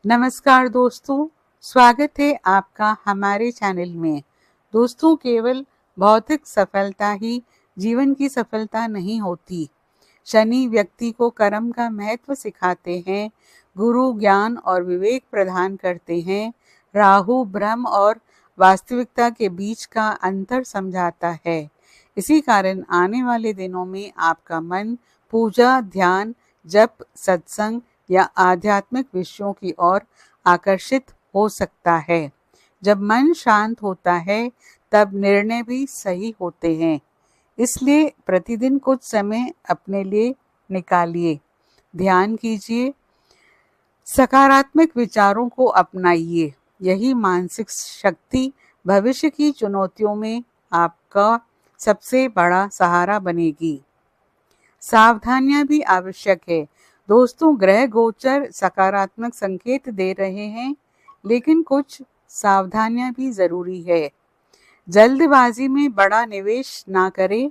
नमस्कार दोस्तों, स्वागत है आपका हमारे चैनल में। दोस्तों, केवल भौतिक सफलता ही जीवन की सफलता नहीं होती। शनि व्यक्ति को कर्म का महत्व सिखाते हैं, गुरु ज्ञान और विवेक प्रदान करते हैं, राहु भ्रम और वास्तविकता के बीच का अंतर समझाता है। इसी कारण आने वाले दिनों में आपका मन पूजा, ध्यान, जप, सत्संग या आध्यात्मिक विषयों की ओर आकर्षित हो सकता है। जब मन शांत होता है तब निर्णय भी सही होते हैं। इसलिए प्रतिदिन कुछ समय अपने लिए निकालिए, ध्यान कीजिए, सकारात्मक विचारों को अपनाइए। यही मानसिक शक्ति भविष्य की चुनौतियों में आपका सबसे बड़ा सहारा बनेगी। सावधानियां भी आवश्यक है। दोस्तों, ग्रह गोचर सकारात्मक संकेत दे रहे हैं, लेकिन कुछ सावधानियां भी जरूरी है। जल्दबाजी में बड़ा निवेश ना करें।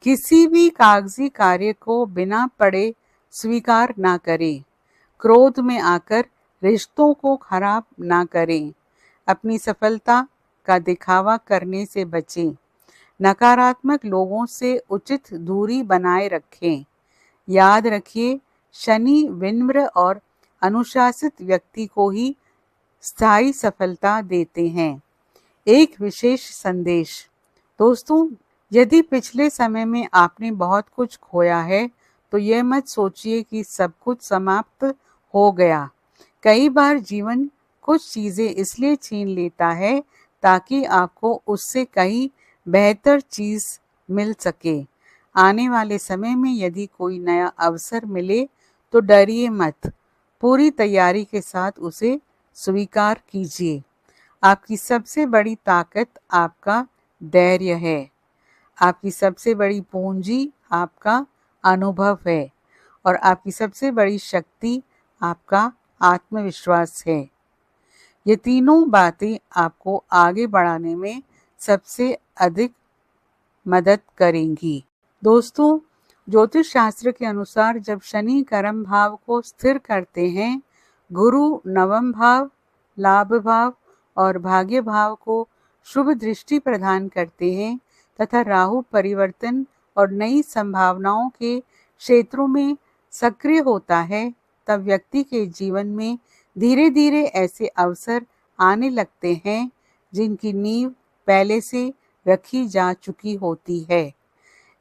किसी भी कागजी कार्य को बिना पढ़े स्वीकार ना करें। क्रोध में आकर रिश्तों को खराब ना करें। अपनी सफलता का दिखावा करने से बचें। नकारात्मक लोगों से उचित दूरी बनाए रखें। याद रखिए, शनि विनम्र और अनुशासित व्यक्ति को ही स्थायी सफलता देते हैं। एक विशेष संदेश। दोस्तों, यदि पिछले समय में आपने बहुत कुछ खोया है तो यह मत सोचिए कि सब कुछ समाप्त हो गया। कई बार जीवन कुछ चीजें इसलिए छीन लेता है ताकि आपको उससे कहीं बेहतर चीज मिल सके। आने वाले समय में यदि कोई नया अवसर मिले तो डरिए मत, पूरी तैयारी के साथ उसे स्वीकार कीजिए। आपकी सबसे बड़ी ताकत आपका धैर्य है। आपकी सबसे बड़ी पूंजी आपका अनुभव है और आपकी सबसे बड़ी शक्ति आपका आत्मविश्वास है। ये तीनों बातें आपको आगे बढ़ाने में सबसे अधिक मदद करेंगी। दोस्तों, ज्योतिष शास्त्र के अनुसार जब शनि कर्म भाव को स्थिर करते हैं, गुरु नवम भाव, लाभ भाव और भाग्य भाव को शुभ दृष्टि प्रदान करते हैं तथा राहु परिवर्तन और नई संभावनाओं के क्षेत्रों में सक्रिय होता है, तब व्यक्ति के जीवन में धीरे धीरे ऐसे अवसर आने लगते हैं जिनकी नींव पहले से रखी जा चुकी होती है।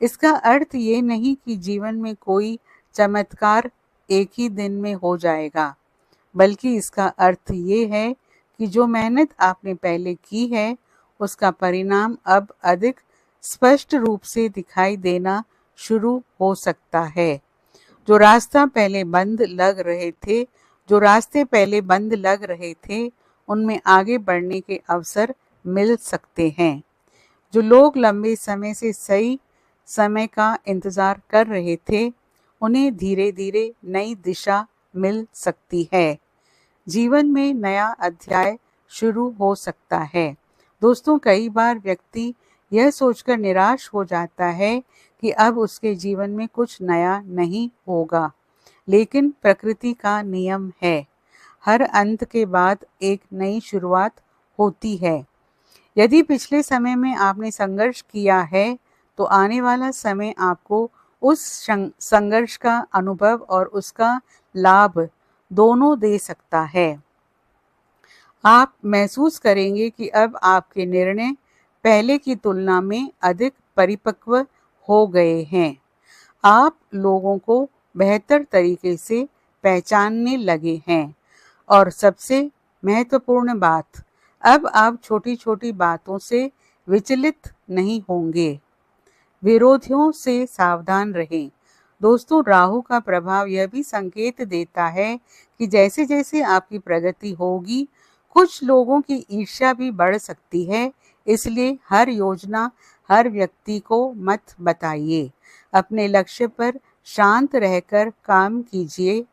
इसका अर्थ ये नहीं कि जीवन में कोई चमत्कार एक ही दिन में हो जाएगा, बल्कि इसका अर्थ ये है कि जो मेहनत आपने पहले की है उसका परिणाम अब अधिक स्पष्ट रूप से दिखाई देना शुरू हो सकता है। जो रास्ते पहले बंद लग रहे थे उनमें आगे बढ़ने के अवसर मिल सकते हैं। जो लोग लंबे समय से सही समय का इंतजार कर रहे थे उन्हें धीरे धीरे नई दिशा मिल सकती है। जीवन में नया अध्याय शुरू हो सकता है। दोस्तों, कई बार व्यक्ति यह सोचकर निराश हो जाता है कि अब उसके जीवन में कुछ नया नहीं होगा, लेकिन प्रकृति का नियम है, हर अंत के बाद एक नई शुरुआत होती है। यदि पिछले समय में आपने संघर्ष किया है तो आने वाला समय आपको उस संघर्ष का अनुभव और उसका लाभ दोनों दे सकता है। आप महसूस करेंगे कि अब आपके निर्णय पहले की तुलना में अधिक परिपक्व हो गए हैं। आप लोगों को बेहतर तरीके से पहचानने लगे हैं और सबसे महत्वपूर्ण बात, अब आप छोटी छोटी बातों से विचलित नहीं होंगे। विरोधियों से सावधान रहें। दोस्तों, राहु का प्रभाव यह भी संकेत देता है कि जैसे जैसे आपकी प्रगति होगी कुछ लोगों की ईर्ष्या भी बढ़ सकती है। इसलिए हर योजना हर व्यक्ति को मत बताइए। अपने लक्ष्य पर शांत रहकर काम कीजिए।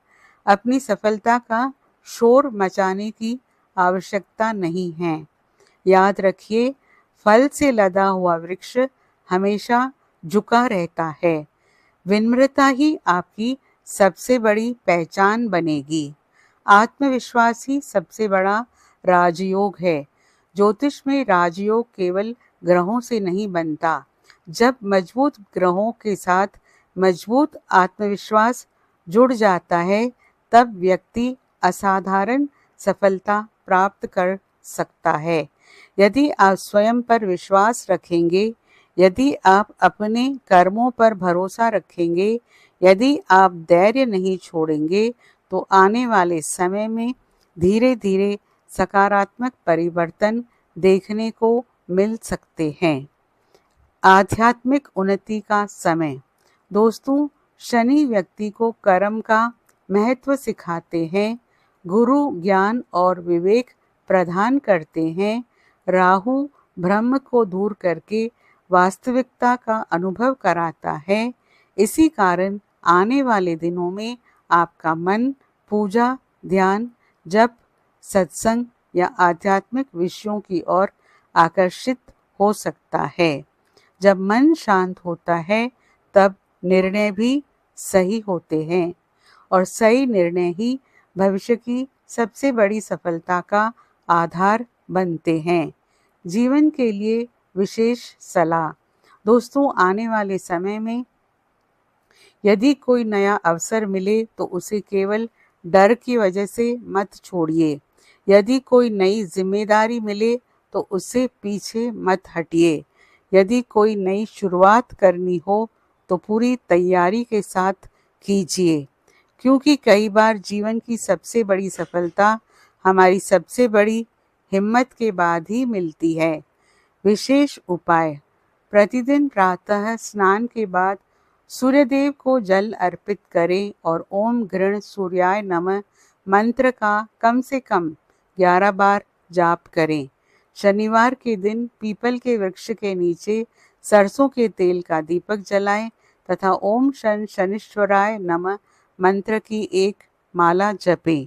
अपनी सफलता का शोर मचाने की आवश्यकता नहीं है। याद रखिए, फल से लदा हुआ वृक्ष हमेशा झुका रहता है। विनम्रता ही आपकी सबसे बड़ी पहचान बनेगी। आत्मविश्वास ही सबसे बड़ा राजयोग है। ज्योतिष में राजयोग केवल ग्रहों से नहीं बनता। जब मजबूत ग्रहों के साथ मजबूत आत्मविश्वास जुड़ जाता है, तब व्यक्ति असाधारण सफलता प्राप्त कर सकता है। यदि आप स्वयं पर विश्वास रखेंगे, यदि आप अपने कर्मों पर भरोसा रखेंगे, यदि आप धैर्य नहीं छोड़ेंगे, तो आने वाले समय में धीरे धीरे सकारात्मक परिवर्तन देखने को मिल सकते हैं। आध्यात्मिक उन्नति का समय। दोस्तों, शनि व्यक्ति को कर्म का महत्व सिखाते हैं, गुरु ज्ञान और विवेक प्रदान करते हैं, राहु भ्रम को दूर करके वास्तविकता का अनुभव कराता है। इसी कारण आने वाले दिनों में आपका मन पूजा, ध्यान, जप, सत्संग या आध्यात्मिक विषयों की ओर आकर्षित हो सकता है। जब मन शांत होता है, तब निर्णय भी सही होते हैं और सही निर्णय ही भविष्य की सबसे बड़ी सफलता का आधार बनते हैं। जीवन के लिए विशेष सलाह। दोस्तों, आने वाले समय में यदि कोई नया अवसर मिले तो उसे केवल डर की वजह से मत छोड़िए। यदि कोई नई जिम्मेदारी मिले तो उससे पीछे मत हटिए। यदि कोई नई शुरुआत करनी हो तो पूरी तैयारी के साथ कीजिए, क्योंकि कई बार जीवन की सबसे बड़ी सफलता हमारी सबसे बड़ी हिम्मत के बाद ही मिलती है। विशेष उपाय। प्रतिदिन प्रातः स्नान के बाद सूर्यदेव को जल अर्पित करें और ओम गृण सूर्याय नमः मंत्र का कम से कम 11 बार जाप करें। शनिवार के दिन पीपल के वृक्ष के नीचे सरसों के तेल का दीपक जलाएं तथा ओम शन शनिश्वराय नमः मंत्र की एक माला जपें।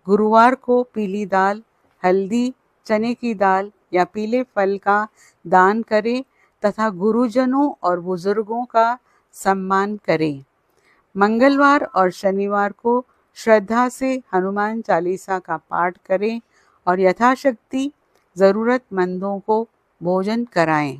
गुरुवार को पीली दाल, हल्दी, चने की दाल या पीले फल का दान करें तथा गुरुजनों और बुजुर्गों का सम्मान करें। मंगलवार और शनिवार को श्रद्धा से हनुमान चालीसा का पाठ करें और यथाशक्ति ज़रूरतमंदों को भोजन कराएं।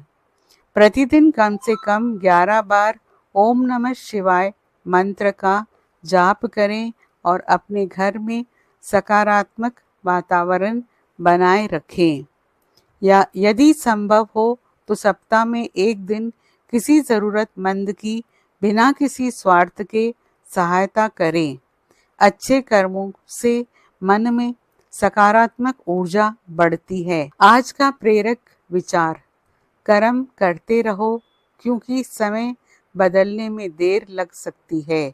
प्रतिदिन कम से कम 11 बार ओम नमः शिवाय मंत्र का जाप करें और अपने घर में सकारात्मक वातावरण बनाए रखें। या यदि संभव हो तो सप्ताह में एक दिन किसी ज़रूरतमंद की बिना किसी स्वार्थ के सहायता करें। अच्छे कर्मों से मन में सकारात्मक ऊर्जा बढ़ती है। आज का प्रेरक विचार। कर्म करते रहो, क्योंकि समय बदलने में देर लग सकती है,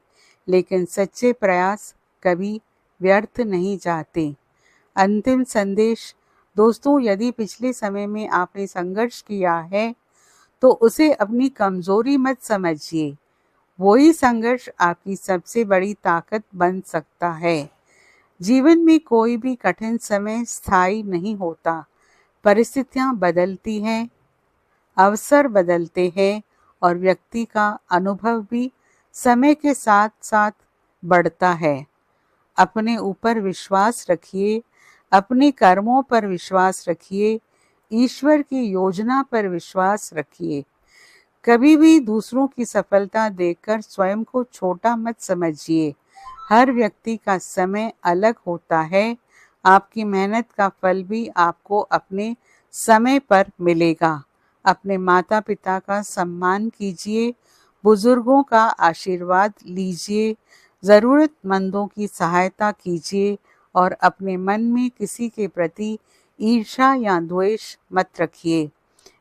लेकिन सच्चे प्रयास कभी व्यर्थ नहीं जाते। अंतिम संदेश। दोस्तों, यदि पिछले समय में आपने संघर्ष किया है तो उसे अपनी कमजोरी मत समझिए। वही संघर्ष आपकी सबसे बड़ी ताकत बन सकता है। जीवन में कोई भी कठिन समय स्थायी नहीं होता। परिस्थितियां बदलती हैं, अवसर बदलते हैं और व्यक्ति का अनुभव भी समय के साथ साथ बढ़ता है। अपने ऊपर विश्वास रखिए, अपने कर्मों पर विश्वास रखिए, ईश्वर की योजना पर विश्वास रखिए। कभी भी दूसरों की सफलता देखकर स्वयं को छोटा मत समझिए। हर व्यक्ति का समय अलग होता है। आपकी मेहनत का फल भी आपको अपने समय पर मिलेगा। अपने माता पिता का सम्मान कीजिए, बुजुर्गों का आशीर्वाद लीजिए, ज़रूरतमंदों की सहायता कीजिए और अपने मन में किसी के प्रति ईर्ष्या या द्वेष मत रखिए।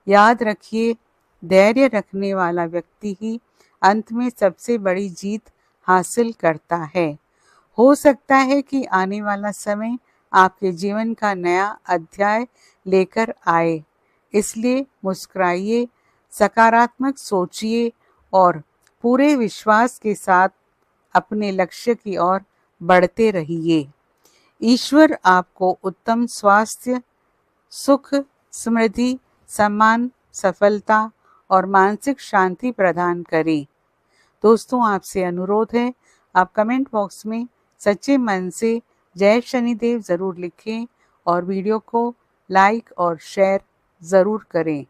याद रखिए, धैर्य रखने वाला व्यक्ति ही अंत में सबसे बड़ी जीत हासिल करता है। हो सकता है कि आने वाला समय आपके जीवन का नया अध्याय लेकर आए, इसलिए मुस्कुराइए, सकारात्मक सोचिए और पूरे विश्वास के साथ अपने लक्ष्य की ओर बढ़ते रहिए। ईश्वर आपको उत्तम स्वास्थ्य, सुख, समृद्धि, सम्मान, सफलता और मानसिक शांति प्रदान करे। दोस्तों, आपसे अनुरोध है, आप कमेंट बॉक्स में सच्चे मन से जय शनिदेव ज़रूर लिखें और वीडियो को लाइक और शेयर ज़रूर करें।